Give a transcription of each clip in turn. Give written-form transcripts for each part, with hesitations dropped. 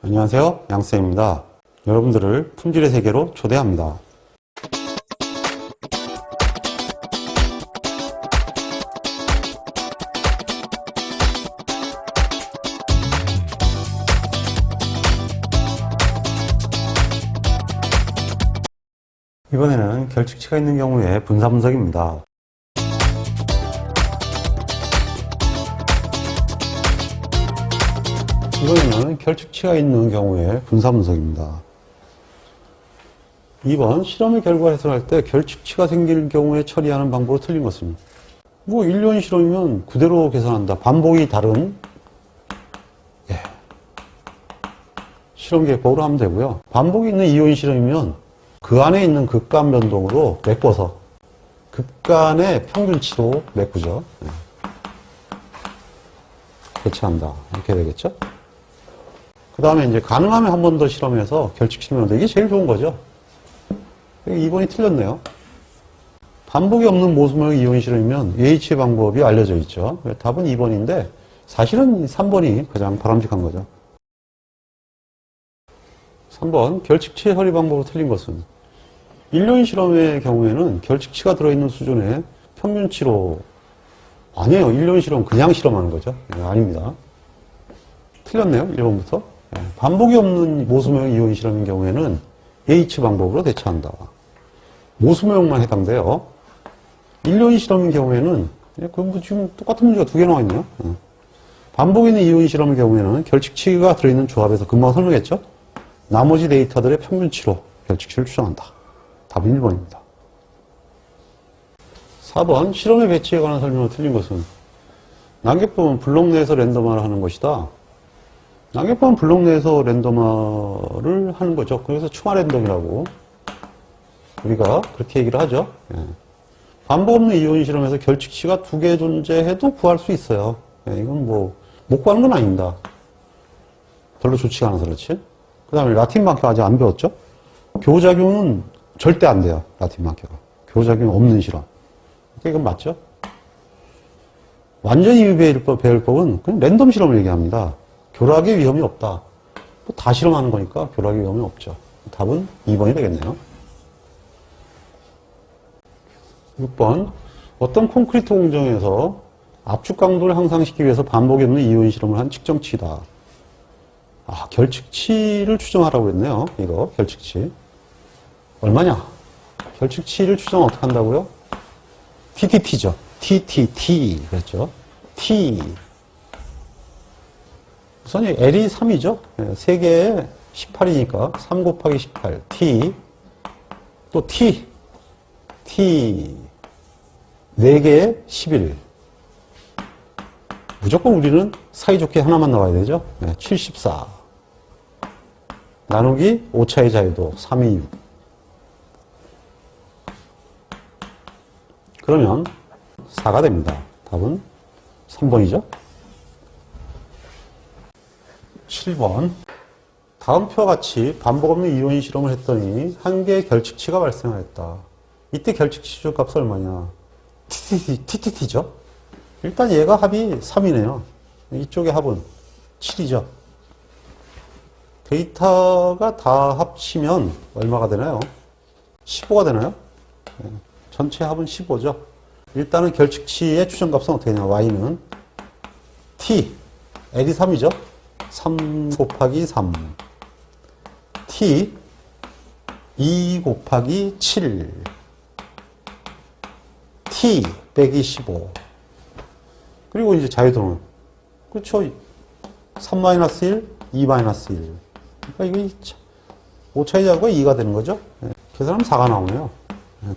안녕하세요, 양쌤입니다. 여러분들을 품질의 세계로 초대합니다. 이번에는 결칙치가 있는 경우의 분사 분석입니다. 이번에는 결칙치가 있는 경우의 분사 분석입니다. 2번 실험의 결과 해석할 때 결칙치가 생길 경우에 처리하는 방법으로 틀린 것은 1년 실험이면 그대로 계산한다. 반복이 다른 실험 계획법으로 하면 되고요. 반복이 있는 이온 실험이면 그 안에 있는 극간 변동으로 메꿔서 극간의 평균치로 메꾸죠. 배치한다. 이렇게 되겠죠. 그 다음에 이제 가능하면 한 번 더 실험해서 결칙시키면 이게 제일 좋은 거죠. 2번이 틀렸네요. 반복이 없는 모수모형 이온 실험이면 AH의 방법이 알려져 있죠. 답은 2번인데 사실은 3번이 가장 바람직한 거죠. 3번 결칙치 처리 방법으로 틀린 것은 1년 실험의 경우에는 결칙치가 들어있는 수준의 평균치로 아니에요. 1년 실험 그냥 실험하는 거죠. 아닙니다. 틀렸네요. 1번부터. 반복이 없는 모수모형 이온 실험인 경우에는 AH 방법으로 대처한다. 모수모형만 해당돼요. 1년 실험인 경우에는 지금 똑같은 문제가 2개 나와 있네요. 반복이 있는 이온 실험의 경우에는 결칙치가 들어있는 조합에서 금방 설명했죠. 나머지 데이터들의 평균치로 결칙치를 추정한다. 답은 1번입니다. 4번 실험의 배치에 관한 설명을 틀린 것은 낙엽범은 블록 내에서 랜덤화를 하는 것이다. 낙엽범은 블록 내에서 랜덤화를 하는 거죠. 그래서 추마 랜덤이라고 우리가 그렇게 얘기를 하죠. 반복 없는 이온 실험에서 결칙치가 2개 존재해도 구할 수 있어요. 이건 못 구하는 건 아닙니다. 별로 좋지가 않아서 그렇지. 그 다음에 라틴 마케가 아직 안 배웠죠? 교작용은 절대 안 돼요. 라틴 마케가. 교작용 없는 실험. 이건 맞죠? 완전히 배울 법은 그냥 랜덤 실험을 얘기합니다. 교락의 위험이 없다. 다 실험하는 거니까 교락의 위험이 없죠. 답은 2번이 되겠네요. 6번 어떤 콘크리트 공정에서 압축 강도를 향상시키기 위해서 반복이 없는 이온 실험을 한 측정치다. 결칙치를 추정하라고 했네요. 이거 결칙치 얼마냐? 결칙치를 추정 어떻게 한다고요? TTT죠. TTT 그랬죠. T 우선 L이 3이죠. 3개에 18이니까 3 곱하기 18 T 또 T 4개에 11 무조건 우리는 사이좋게 하나만 나와야 되죠. 74 나누기 오차의 자유도 3, 2, 6 그러면 4가 됩니다. 답은 3번이죠. 7번 다음 표와 같이 반복 없는 이온 실험을 했더니 한 개의 결칙치가 발생하였다. 이때 결칙치 값은 얼마냐? TTT죠. 일단 얘가 합이 3이네요. 이쪽의 합은 7이죠. 데이터가 다 합치면 얼마가 되나요? 15가 되나요? 전체 합은 15죠. 일단은 결칙치의 추정값은 어떻게 되냐? Y는 T, L이 3이죠. 3 곱하기 3 T 2 곱하기 7 T 빼기 15 그리고 이제 자유도는 그렇죠. 3-1, 2-1 그러니까 이거 오차의 자유가 2가 되는 거죠. 계산하면 4가 나오네요.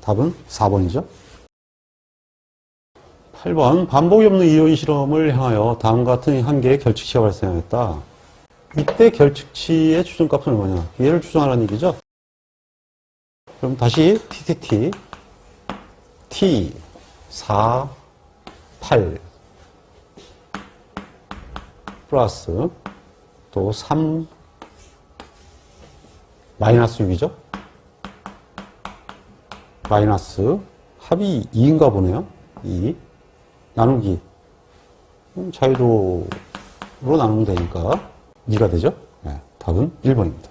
답은 4번이죠. 8번 반복이 없는 이온 실험을 향하여 다음과 같은 한 개의 결칙치가 발생했다. 이때 결칙치의 추정값은 얼마냐? 얘를 추정하라는 얘기죠. 그럼 다시 TTT T 4 8 플러스 또 3 마이너스 6이죠. 마이너스 합이 2인가 보네요. 2 나누기 자유도로 나누면 되니까 2가 되죠. 답은 1번입니다.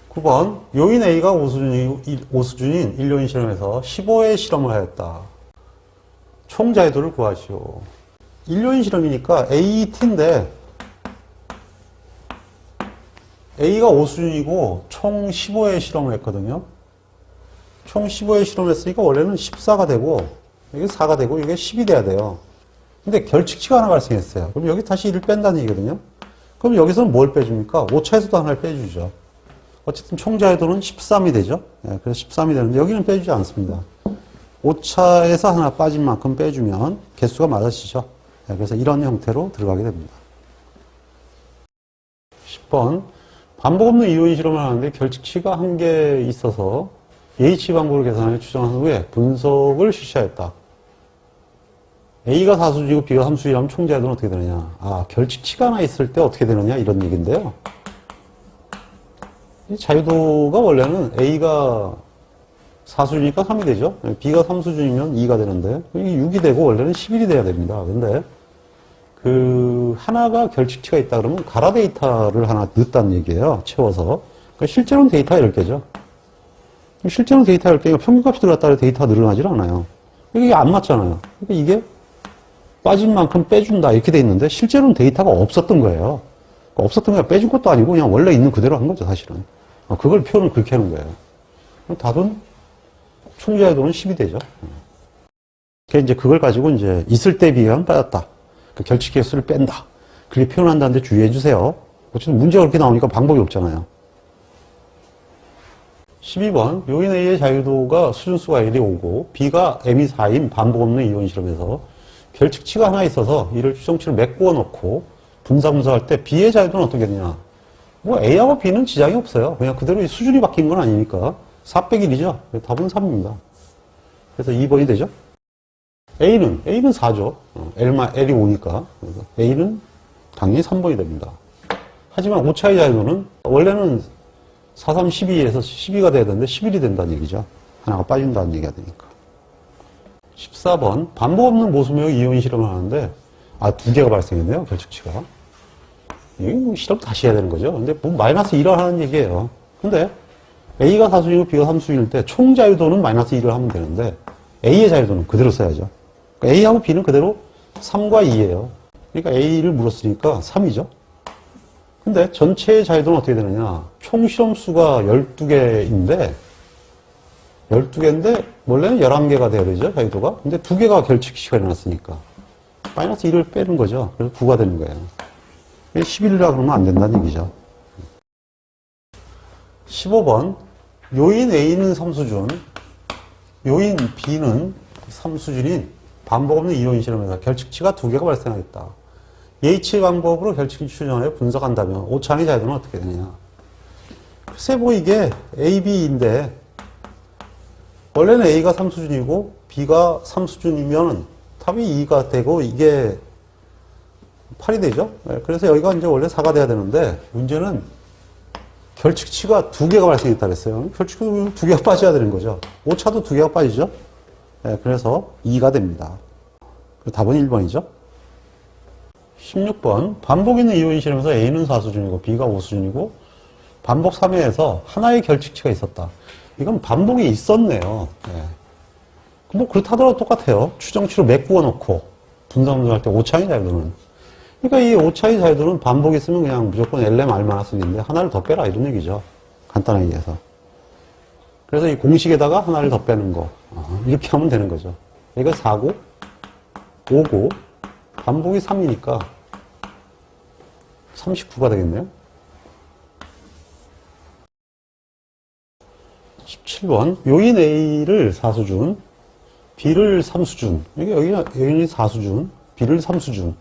9번 요인 A가 오수준인 일요인 실험에서 15회 실험을 하였다. 총 자유도를 구하시오. 일요인 실험이니까 AT인데 A가 오수준이고 총 15회 실험을 했거든요. 총 15회 실험을 했으니까 원래는 14가 되고 이게 4가 되고 이게 10이 돼야 돼요. 근데 결칙치가 하나 발생했어요. 그럼 여기 다시 1을 뺀다는 얘기거든요. 그럼 여기서는 뭘 빼줍니까? 오차에서도 하나를 빼주죠. 어쨌든 총 자유도는 13이 되죠. 네, 그래서 13이 되는데 여기는 빼주지 않습니다. 오차에서 하나 빠진 만큼 빼주면 개수가 맞아지죠. 네, 그래서 이런 형태로 들어가게 됩니다. 10번 반복 없는 이론 실험을 하는데 결칙치가 한 개 있어서 H 방법을 계산해 추정한 후에 분석을 실시하였다. A가 사수이고 B가 함수이라면 총 자유도는 어떻게 되느냐. 결칙치가 하나 있을 때 어떻게 되느냐 이런 얘기인데요. 자유도가 원래는 A가 4수준이니까 3이 되죠. B가 3수준이면 2가 되는데 이게 6이 되고 원래는 11이 돼야 됩니다. 근데 하나가 결칙치가 있다 그러면 가라 데이터를 하나 넣었다는 얘기예요. 채워서. 그러니까 실제로는 데이터가 10개죠. 실제로는 데이터가 10개니까 평균값이 들어갔다 데이터가 늘어나질 않아요. 이게 안 맞잖아요. 그러니까 이게 빠진 만큼 빼준다 이렇게 돼 있는데 실제로는 데이터가 없었던 거예요. 그러니까 없었던 게 빼준 것도 아니고 그냥 원래 있는 그대로 한 거죠, 사실은. 그걸 표현을 그렇게 하는 거예요. 그럼 답은 총자유도는 10이 되죠. 이제 그걸 가지고 이제 있을 때에 비하면 빠졌다. 그 결칙 개수를 뺀다. 그렇게 표현한다는데 주의해 주세요. 어쨌든 문제가 그렇게 나오니까 방법이 없잖아요. 12번 요인 A의 자유도가 수준수가 L이 5고 B가 M이 4인 반복 없는 이론 실험에서 결칙치가 하나 있어서 이를 추정치로 메꾸어 놓고 분사할 때 B의 자유도는 어떻게 되냐. 뭐 A하고 B는 지장이 없어요. 그냥 그대로 수준이 바뀐 건 아니니까 4 빼기 1이죠. 답은 3입니다. 그래서 2번이 되죠. A는 4죠. L이 5니까. A는 당연히 3번이 됩니다. 하지만 오차의 자유도는 원래는 4, 3, 12에서 12가 돼야 되는데 11이 된다는 얘기죠. 하나가 빠진다는 얘기가 되니까. 14번 반복 없는 모수매의 이온 실험을 하는데 두 개가 발생했네요. 결칙치가. 이거 실험 다시 해야 되는 거죠. 근데 뭐 마이너스 1을 하는 얘기예요. 근데 A가 4수이고 B가 3수일 때 총 자유도는 마이너스 1을 하면 되는데 A의 자유도는 그대로 써야죠. 그러니까 A하고 B는 그대로 3과 2예요. 그러니까 A를 물었으니까 3이죠. 근데 전체의 자유도는 어떻게 되느냐. 총 실험수가 12개인데 12개인데 원래는 11개가 돼야 되죠. 자유도가. 근데 2개가 결칙치가 일어났으니까 마이너스 1을 빼는 거죠. 그래서 9가 되는 거예요. 11이라 그러면 안 된다는 얘기죠. 15번 요인 A는 3수준 요인 B는 3수준인 반복 없는 이론 실험에서 결칙치가 2개가 발생하겠다. H 방법으로 결칙을 추정하여 분석한다면 오차의 자유도는 어떻게 되느냐. 글쎄 뭐 이게 A, B인데 원래는 A가 3수준이고 B가 3수준이면 답이 2가 되고 이게 8이 되죠. 그래서 여기가 이제 원래 4가 돼야 되는데 문제는 결칙치가 2개가 발생했다 그랬어요. 결칙치가 2개가 빠져야 되는 거죠. 오차도 2개가 빠지죠. 그래서 2가 됩니다. 답은 1번이죠. 16번 반복 있는 이론 실험에서 A는 4수준이고 B가 5수준이고 반복 3회에서 하나의 결칙치가 있었다. 이건 반복이 있었네요. 뭐 그렇다더라도 똑같아요. 추정치로 메꾸어 놓고 분석할 때 오차의 자유도는. 그러니까 이 오차의 자유도는 반복이 있으면 그냥 무조건 LMR-1인데 하나를 더 빼라 이런 얘기죠. 간단하게 얘기해서. 그래서 이 공식에다가 하나를 더 빼는 거. 이렇게 하면 되는 거죠. 이거 4고 5고 반복이 3이니까 39가 되겠네요. 17번 요인 A를 4수준 B를 3수준 여기가 요인이 4수준 B를 3수준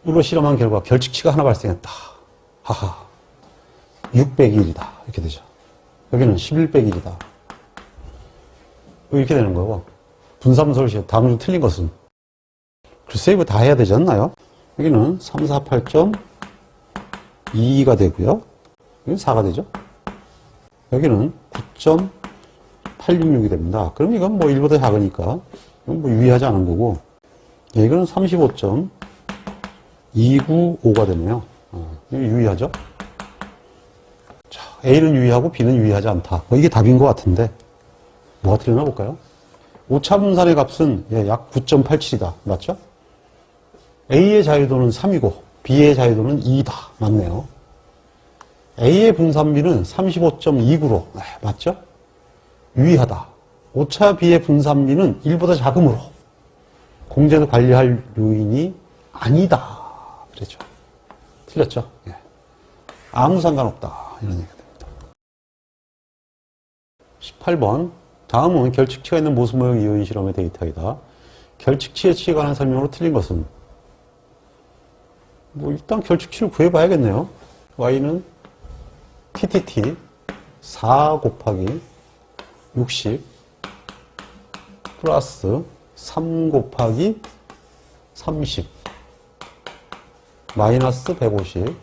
으로 실험한 결과 결칙치가 하나 발생했다. 하하 6 빼기 1이다. 이렇게 되죠. 여기는 11 빼기 1이다. 이렇게 되는 거고 분사분석을 시작. 다음 중 틀린 것은 글쎄 이거 다 해야 되지 않나요? 여기는 348.22가 되고요. 여기는 4가 되죠. 여기는 9.866이 됩니다. 그럼 이건 뭐 1보다 작으니까 이건 뭐 유의하지 않은 거고 여기는 35.295가 되네요. 이거 유의하죠? 자, A는 유의하고 B는 유의하지 않다. 이게 답인 것 같은데, 뭐가 틀렸나 볼까요? 오차 분산의 값은 약 9.87이다. 맞죠? A의 자유도는 3이고, B의 자유도는 2다. 맞네요. A의 분산비는 35.29로, 맞죠? 유의하다. 오차 B의 분산비는 1보다 작으므로, 공제도 관리할 요인이 아니다. 그랬죠. 틀렸죠? 예. 아무 상관없다. 이런 얘기가 됩니다. 18번. 다음은 결칙치가 있는 모습 모형 이온 실험의 데이터이다. 결칙치의 치에 관한 설명으로 틀린 것은? 일단 결칙치를 구해봐야겠네요. y는 ttt 4 곱하기 60 플러스 3 곱하기 30 마이너스 150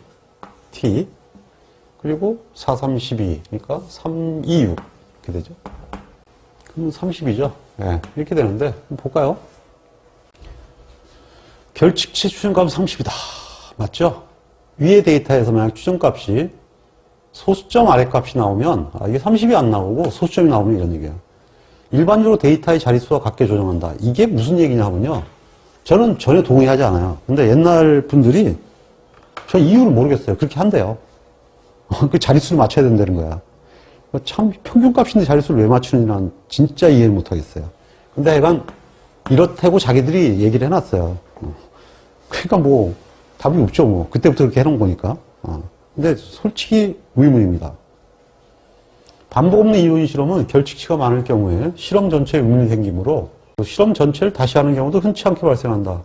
t 그리고 4, 32 그러니까 3, 2, 6 이렇게 되죠. 그럼 30이죠. 네, 이렇게 되는데 한번 볼까요? 결칙치 추정값은 30이다. 맞죠? 위의 데이터에서 만약 추정값이 소수점 아래값이 나오면 이게 30이 안 나오고 소수점이 나오면 이런 얘기예요. 일반적으로 데이터의 자릿수와 같게 조정한다. 이게 무슨 얘기냐 하면요. 저는 전혀 동의하지 않아요. 근데 옛날 분들이 저 이유를 모르겠어요. 그렇게 한대요. 그 자릿수를 맞춰야 된다는 거야. 참 평균값인데 자릿수를 왜 맞추는지 난 진짜 이해를 못하겠어요. 근데 약간 이렇다고 자기들이 얘기를 해놨어요. 그러니까 뭐 답이 없죠. 뭐 그때부터 그렇게 해놓은 거니까. 근데 솔직히 의문입니다. 반복 없는 이온 실험은 결칙치가 많을 경우에 실험 전체에 의문이 생기므로 실험 전체를 다시 하는 경우도 흔치 않게 발생한다.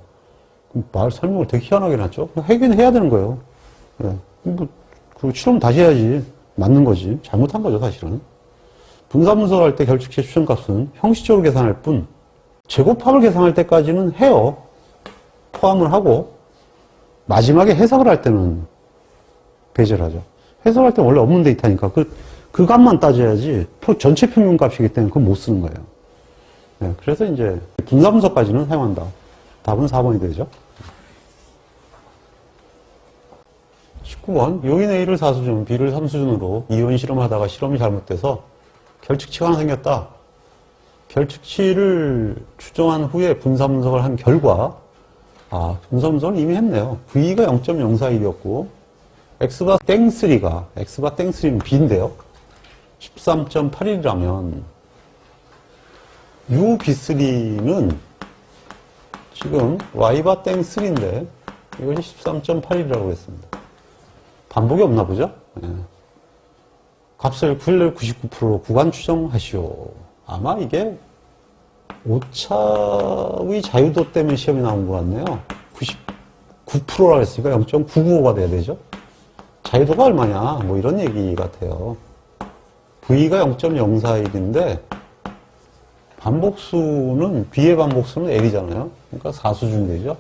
말 설명을 되게 희한하게 해놨죠. 하긴 해야 되는 거예요. 네. 그 실험 다시 해야지. 맞는 거지. 잘못한 거죠, 사실은. 분사분석을 할 때 결칙치의 추정값은 형식적으로 계산할 뿐, 제곱합을 계산할 때까지는 해요. 포함을 하고, 마지막에 해석을 할 때는 배제를 하죠. 해석할 때는 원래 없는 데이터니까 그 값만 따져야지 전체 평균값이기 때문에 그건 못 쓰는 거예요. 네, 그래서 이제 분사분석까지는 사용한다. 답은 4번이 되죠. 19번. 요인 A를 4수준, B를 3수준으로 이온 실험하다가 실험이 잘못돼서 결칙치가 하나 생겼다. 결칙치를 추정한 후에 분사분석을 한 결과, 분사분석을 이미 했네요. V가 0.041이었고, X바 땡3가, X바 땡3는 B인데요. 13.81이라면, UB3는 지금 Y바 땡3인데, 이것이 13.81이라고 했습니다. 반복이 없나 보죠? 네. 값을 구일날 99% 구간 추정하시오. 아마 이게 오차의 자유도 때문에 시험이 나온 것 같네요. 99%라고 했으니까 0.995가 돼야 되죠? 자유도가 얼마냐? 뭐 이런 얘기 같아요. V가 0.041인데 반복수는, B의 반복수는 L이잖아요. 그러니까 4수준이 되죠?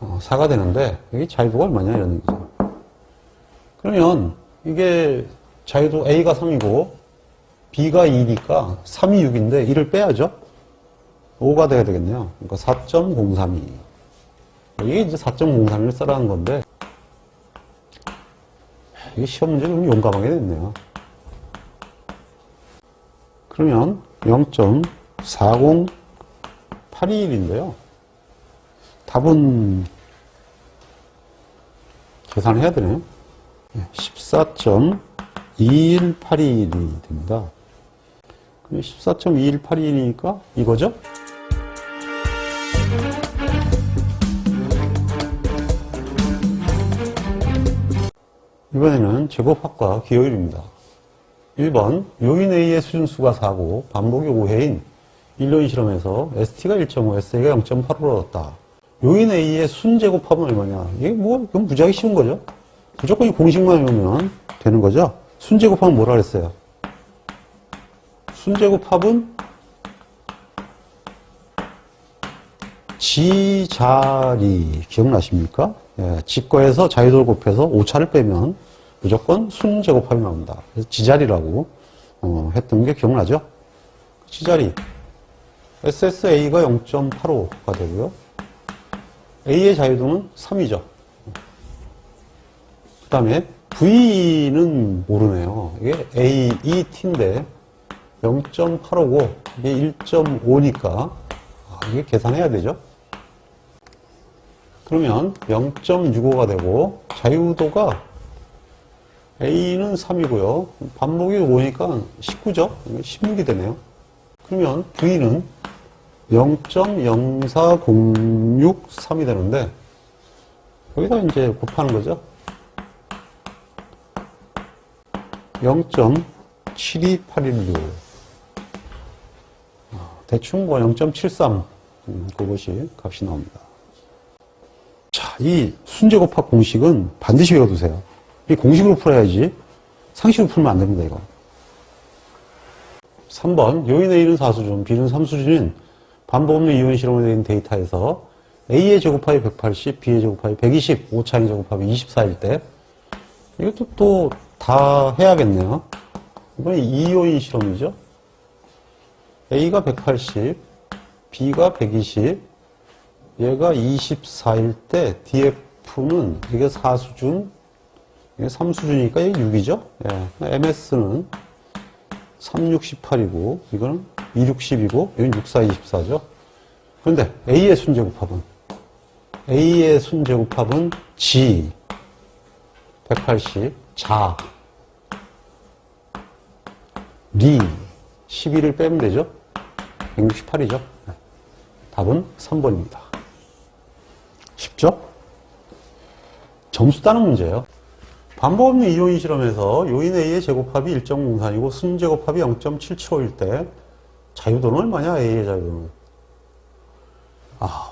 4가 되는데 이게 자유도가 얼마냐? 이런 얘기죠. 그러면 이게 자유도 A가 3이고 B가 2니까 3이 6인데 1을 빼야죠. 5가 돼야 되겠네요. 그러니까 4.032. 이게 이제 4.031을 써라는 건데 이게 시험 문제 좀 용감하게 됐네요. 그러면 0.40821인데요. 답은 계산해야 되네요. 14.21821이 됩니다. 그럼 14.21821이니까 이거죠? 이번에는 제곱합과 기호율입니다. 1번, 요인 A의 수준수가 4고 반복이 5회인 일로인 실험에서 ST가 1.5, SA가 0.85를 얻었다. 요인 A의 순제곱합은 얼마냐? 이게 이건 무지하게 쉬운 거죠? 무조건 이 공식만 외우면 되는 거죠? 순제곱합은 뭐라 그랬어요? 순제곱합은 지자리 기억나십니까? 예, 지거에서 자유도를 곱해서 오차를 빼면 무조건 순제곱합이 나온다. 그래서 지자리라고 했던 게 기억나죠? 지자리 SSA가 0.85가 되고요. A의 자유도는 3이죠. 다음에 V는 모르네요. 이게 A, E, T인데 0.859 이게 1.5니까 이게 계산해야 되죠. 그러면 0.65가 되고 자유도가 A는 3이고요. 반복이 5니까 19죠. 16이 되네요. 그러면 V는 0.04063이 되는데 여기다 이제 곱하는 거죠. 0.72816 대충 뭐 0.73 그것이 값이 나옵니다. 자, 이 순제곱합 공식은 반드시 외워두세요. 이 공식으로 풀어야지 상식으로 풀면 안 됩니다, 이거. 3번 요인 A는 4수준, B는 3수준인 반복 없는 이온 실험에 대한 데이터에서 A의 제곱합이 180, B의 제곱합이 120, 오차의 제곱합이 24일 때 이것도 또 다 해야겠네요. 이번에 2요인 실험이죠. A가 180, B가 120, 얘가 24일 때 DF는 이게 4수준, 이게 3수준이니까 이게 6이죠. 예. MS는 3618이고 이거는 260이고 이건 6424죠. 그런데 A의 순제곱합은 G 180, 자 리 12를 빼면 되죠. 168이죠. 답은 3번입니다. 쉽죠? 점수 따는 문제예요. 반복 없는 이요인 실험에서 요인 A의 제곱합이 1.03이고 순제곱합이 0.775일 때 자유도는 얼마냐? A의 자유도는.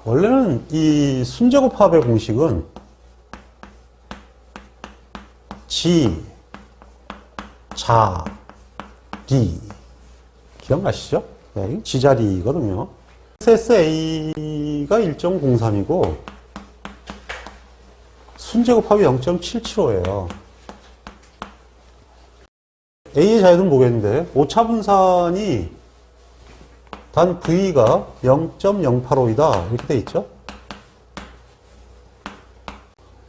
원래는 이 순제곱합의 공식은 G, 자, 리. 기억나시죠? 네, G자리거든요. SSA가 1.03이고 순제곱합이 0.775예요. A의 자유도는 뭐겠는데 오차 분산이 단 V가 0.085이다 이렇게 돼 있죠.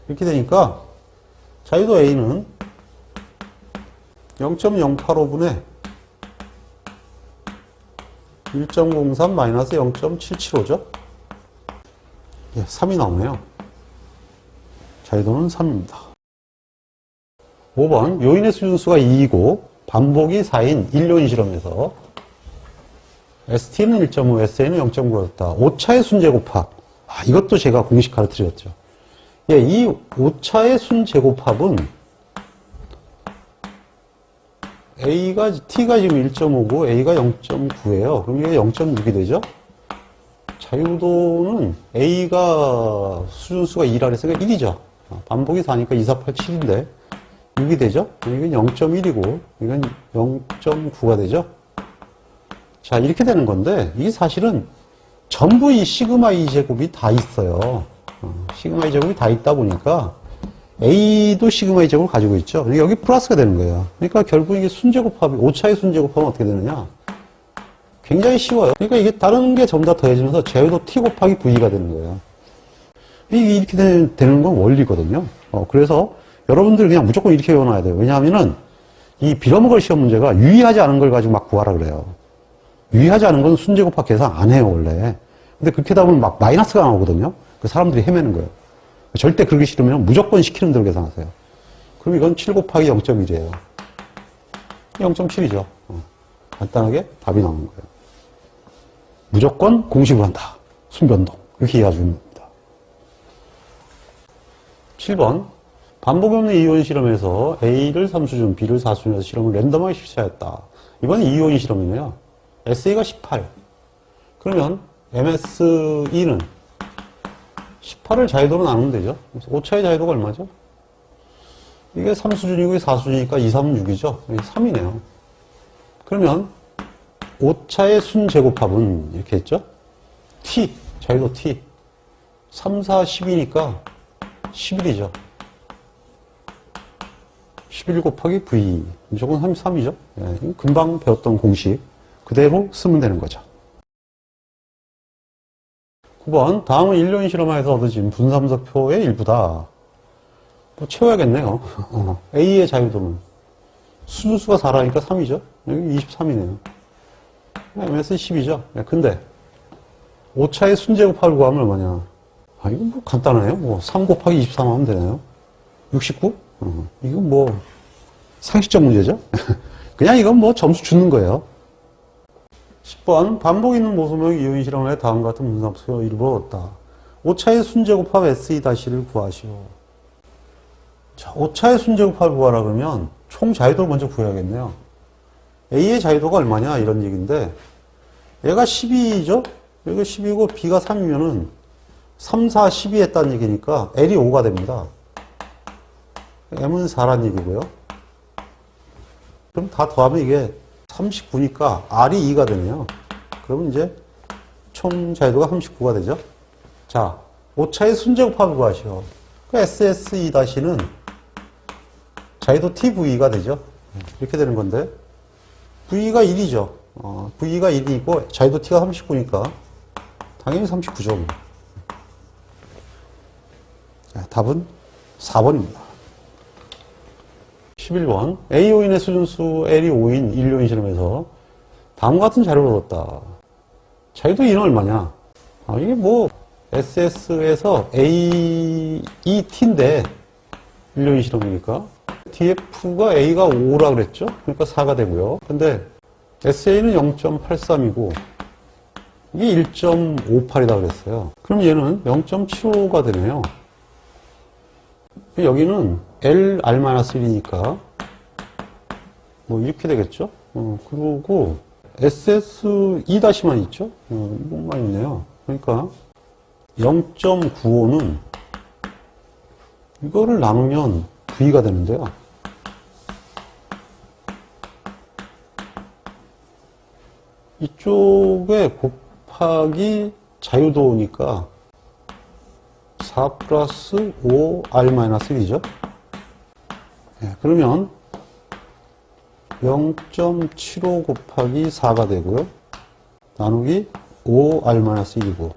이렇게 되니까 자유도 A는 0.085분의 1.03 마이너스 0.775죠. 예, 3이 나오네요. 자유도는 3입니다. 5번 요인의 수준수가 2이고 반복이 4인 1요인 실험에서 ST는 1.5, SA는 0.9였다. 오차의 순제곱합. 이것도 제가 공식 가르쳐드렸죠. 예, 이 오차의 순제곱합은 T가 지금 1.5고 A가 0.9예요. 그럼 이게 0.6이 되죠? 자유도는 A가 수준수가 2라 그랬으니까 1이죠. 반복이 4니까 2, 4, 8, 7인데 6이 되죠? 이건 0.1이고 이건 0.9가 되죠? 자, 이렇게 되는 건데 이게 사실은 전부 이 시그마 E 제곱이 다 있어요. 시그마 E 제곱이 다 있다 보니까 A도 시그마 E 제곱을 가지고 있죠. 여기 플러스가 되는 거예요. 그러니까 결국 이게 순제곱합이, 오차의 순제곱합은 어떻게 되느냐? 굉장히 쉬워요. 그러니까 이게 다른 게 전부 다 더해지면서 자유도 T 곱하기 V가 되는 거예요. 이렇게 되는 건 원리거든요. 그래서 여러분들 그냥 무조건 이렇게 외워놔야 돼요. 왜냐하면은 이 빌어먹을 시험 문제가 유의하지 않은 걸 가지고 막 구하라 그래요. 유의하지 않은 건 순제곱합 계산 안 해요, 원래. 근데 그렇게 하다 보면 막 마이너스가 나오거든요. 그 사람들이 헤매는 거예요. 절대 그러기 싫으면 무조건 시키는 대로 계산하세요. 그럼 이건 7 곱하기 0.1이에요. 0.7이죠. 간단하게 답이 나오는 거예요. 무조건 공식으로 한다. 순변동. 이렇게 이해하시면 됩니다. 7번. 반복이 없는 이온 실험에서 A를 3수준, B를 4수준에서 실험을 랜덤하게 실시하였다. 이번엔 이온 실험이네요. SA가 18. 그러면 MSE는 18을 자유도로 나누면 되죠. 그래서 오차의 자유도가 얼마죠? 이게 3수준이고 4수준이니까 2, 3은 6이죠. 3이네요. 그러면 오차의 순제곱합은 이렇게 했죠. T, 자유도 T. 3, 4, 10이니까 11이죠. 11 곱하기 V. 무조건 33이죠. 금방 배웠던 공식 그대로 쓰면 되는 거죠. 9번 다음은 1년 실험하에서 얻어진 분삼석표의 일부다. 뭐 채워야겠네요. A의 자유도는 수준수가 4라니까 3이죠. 여기 23이네요. MS 10이죠. 근데 오차의 순제곱합을 구하면 얼마냐? 아, 이거 뭐 간단해요. 뭐 3 곱하기 23 하면 되나요? 69? 이건 뭐 상식적 문제죠. 그냥 이건 뭐 점수 주는 거예요. 10번 반복 있는 모소명 이오인 실험에 다음과 같은 분산수의 일부를 얻다. 오차의 순제곱합 SE-를 구하시오. 자, 오차의 순제곱합을 구하라 그러면 총 자유도를 먼저 구해야겠네요. A의 자유도가 얼마냐 이런 얘기인데 얘가 12죠? 여기가 10이고 B가 3이면은 3, 4, 12 했다는 얘기니까 L이 5가 됩니다. M은 4란 얘기고요. 그럼 다 더하면 이게 39니까 R이 2가 되네요. 그러면 이제 총 자유도가 39가 되죠. 자, 오차의 순제곱합을 구하시오. 그 SSE-는 자유도 TV가 되죠. 이렇게 되는 건데 V가 1이죠. V가 1이고 자유도 T가 39니까 당연히 39죠. 답은 4번입니다. 11번 A5인의 수준수 L이 5인 인류인 실험에서 다음과 같은 자료를 얻었다. 자유도 E는 얼마냐? 이게 뭐 SS에서 AET인데 인류인 실험이니까 DF가 A가 5라 그랬죠? 그러니까 4가 되고요. 근데 SA는 0.83이고 이게 1.58이다 그랬어요. 그럼 얘는 0.75가 되네요. 여기는 LR-1이니까 뭐 이렇게 되겠죠? 그리고 SSE-만 있죠? 이것만 있네요. 그러니까 0.95는 이거를 나누면 V가 되는데요. 이쪽에 곱하기 자유도니까 4 플러스 5R-1이죠. 그러면 0.75 곱하기 4가 되고요. 나누기 5R-1이고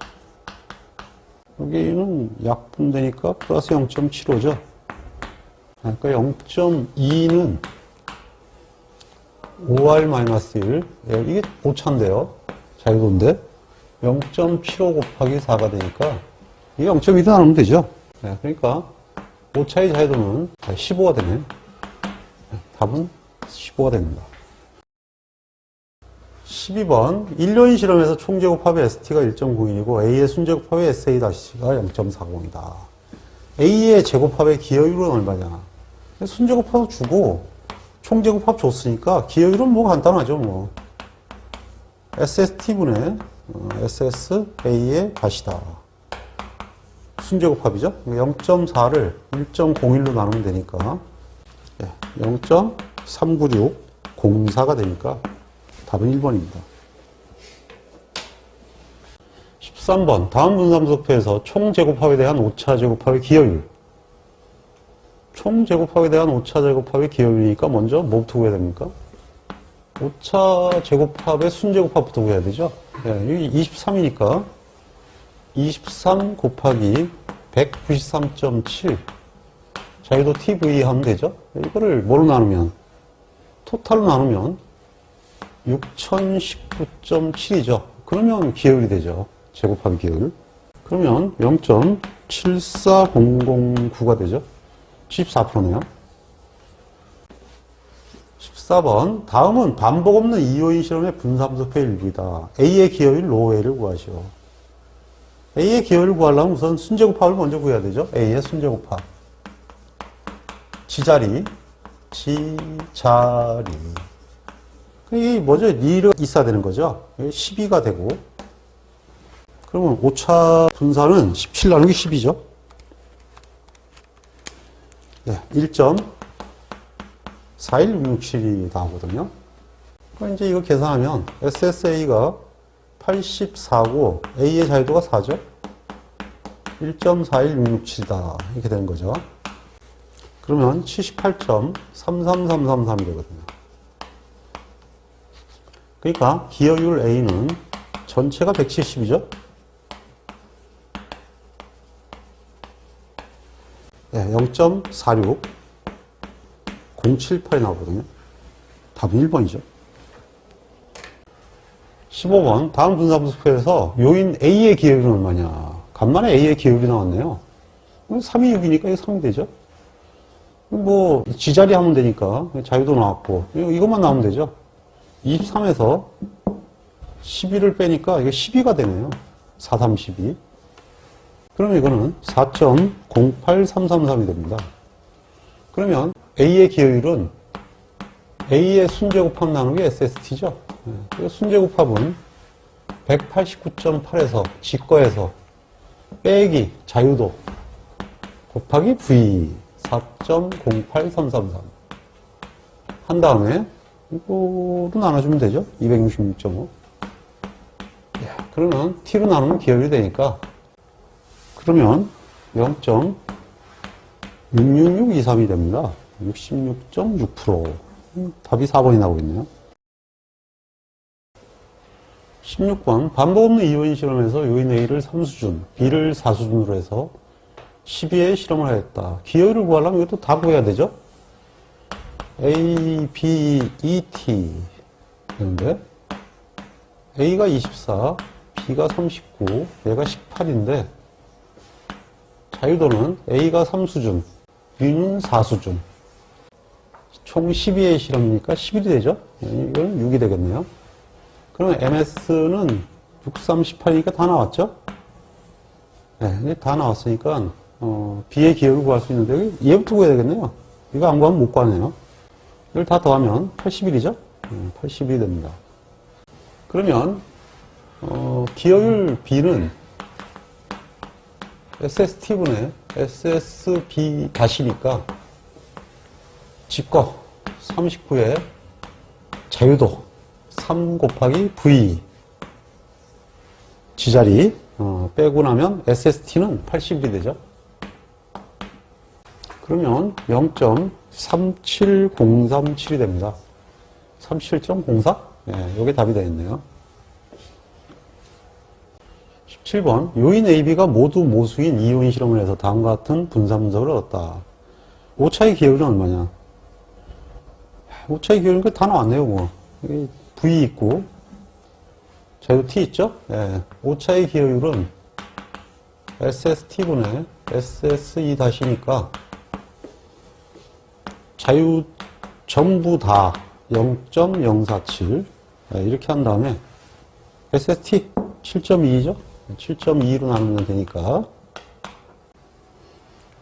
여기는 약분되니까 플러스 0.75죠. 그러니까 0.2는 5R-1 이게 오차인데요. 자유도인데 0.75 곱하기 4가 되니까 이게 0.2도 나누면 되죠. 그러니까 오차의 자유도는 15가 되네요. 답은 15가 됩니다. 12번 인류인 실험에서 총제곱합의 ST가 1.91이고 A의 순제곱합의 SA-가 0.40이다. A의 제곱합의 기여율은 얼마냐? 순제곱합 주고 총제곱합 줬으니까 기여율은 뭐 간단하죠. 뭐 SST분의 SS A의 값이다. 순제곱합이죠. 0.4를 1.01로 나누면 되니까 0.39604가 되니까 답은 1번입니다. 13번 다음 분산수표에서 총제곱합에 대한 오차제곱합의 기여율. 총제곱합에 대한 오차제곱합의 기여율이니까 먼저 뭐부터 구해야 됩니까? 오차제곱합의 순제곱합부터 구해야 되죠. 여기 23이니까 23 곱하기 193.7 자유도 TV 하면 되죠. 이거를 뭐로 나누면 토탈로 나누면 6019.7이죠. 그러면 기여율이 되죠. 제곱합 기여율. 그러면 0.74009가 되죠. 74%네요. 14번 다음은 반복 없는 이오인 실험의 분산수표의 일부이다. A의 기여율 로 A를 구하시오. A의 기여율을 구하려면 우선 순제곱합을 먼저 구해야 되죠. A의 순제곱합. 지자리. 이게 뭐죠? 리가 있어야 되는 거죠. 12가 되고. 그러면 오차 분산은 17 나누기 10이죠. 1.41667이 나오거든요. 그럼 이제 이거 계산하면 SSA가 84고 A의 자유도가 4죠. 1.41667이다. 이렇게 되는 거죠. 그러면 78.33333이 되거든요. 그러니까 기여율 A는 전체가 170이죠. 네, 0.46 078이 나오거든요. 답은 1번이죠. 15번 다음 분사분수표에서 요인 A의 기울기는 얼마냐. 간만에 A의 기울기 나왔네요. 3이 6이니까 이거 3이 되죠. 뭐 G자리 하면 되니까 자유도 나왔고 이것만 나오면 되죠. 23에서 12를 빼니까 이게 12가 되네요. 4, 3, 12. 그러면 이거는 4.08333이 됩니다. 그러면 A의 기여율은 A의 순제곱합 나누기 SST죠. 순제곱합은 189.8에서 G거에서 빼기 자유도 곱하기 V 4.08333 한 다음에 이거로 나눠주면 되죠. 266.5. 그러면 T로 나누면 기여율이 되니까 그러면 0.66623이 됩니다. 66.6%. 답이 4번이 나오겠네요. 16번 반복 없는 이요인 실험에서 요인 A를 3수준, B를 4수준으로 해서 12회 실험을 하였다. 기여율을 구하려면 이것도 다 구해야 되죠. A, B, E, T 되는데 A가 24, B가 39, 얘가 18인데 자유도는 A가 3수준, B는 4수준. 총 12회 실험이니까 11이 되죠. 이건 6이 되겠네요. 그러면 MS는 6, 3, 18이니까 다 나왔죠? 네, 다 나왔으니까 B의 기여를 구할 수 있는데 얘부터 구해야 되겠네요. 이거 안 구하면 못 구하네요. 이걸 다 더하면 81이죠? 81이 됩니다. 그러면 기여율 B는 SST분의 SSB 다시니까 G거 39에 자유도 3 곱하기 V G자리 빼고 나면 SST는 80이 되죠. 그러면 0.37037이 됩니다. 37.04? 네, 이게 답이 되겠네요. 17번 요인 AB가 모두 모수인 이요인 실험을 해서 다음과 같은 분산 분석을 얻었다. 오차의 기여율은 얼마냐? 오차의 기여율은 다 나왔네요. 뭐. 여기 V 있고 자유 T 있죠? 네. 오차의 기여율은 SST분의 SSE-니까 자유 전부 다 0.047 네, 이렇게 한 다음에 SST 7.2죠? 7.2로 나누면 되니까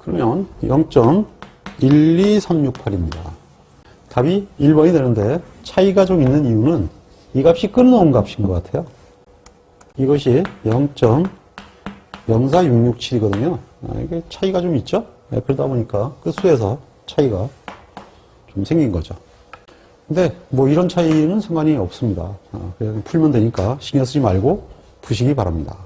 그러면 0.12368입니다. 답이 1번이 되는데 차이가 좀 있는 이유는 이 값이 끊어놓은 값인 것 같아요. 이것이 0.04667이거든요. 이게 차이가 좀 있죠? 네, 그러다 보니까 끝수에서 차이가 좀 생긴 거죠. 근데 뭐 이런 차이는 상관이 없습니다. 그냥 풀면 되니까 신경 쓰지 말고 푸시기 바랍니다.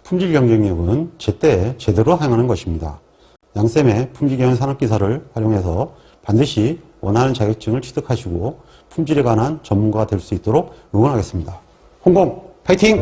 품질 경쟁력은 제때 제대로 행하는 것입니다. 양쌤의 품질 경영 산업기사를 활용해서 반드시 원하는 자격증을 취득하시고 품질에 관한 전문가가 될 수 있도록 응원하겠습니다. 홍콩 파이팅!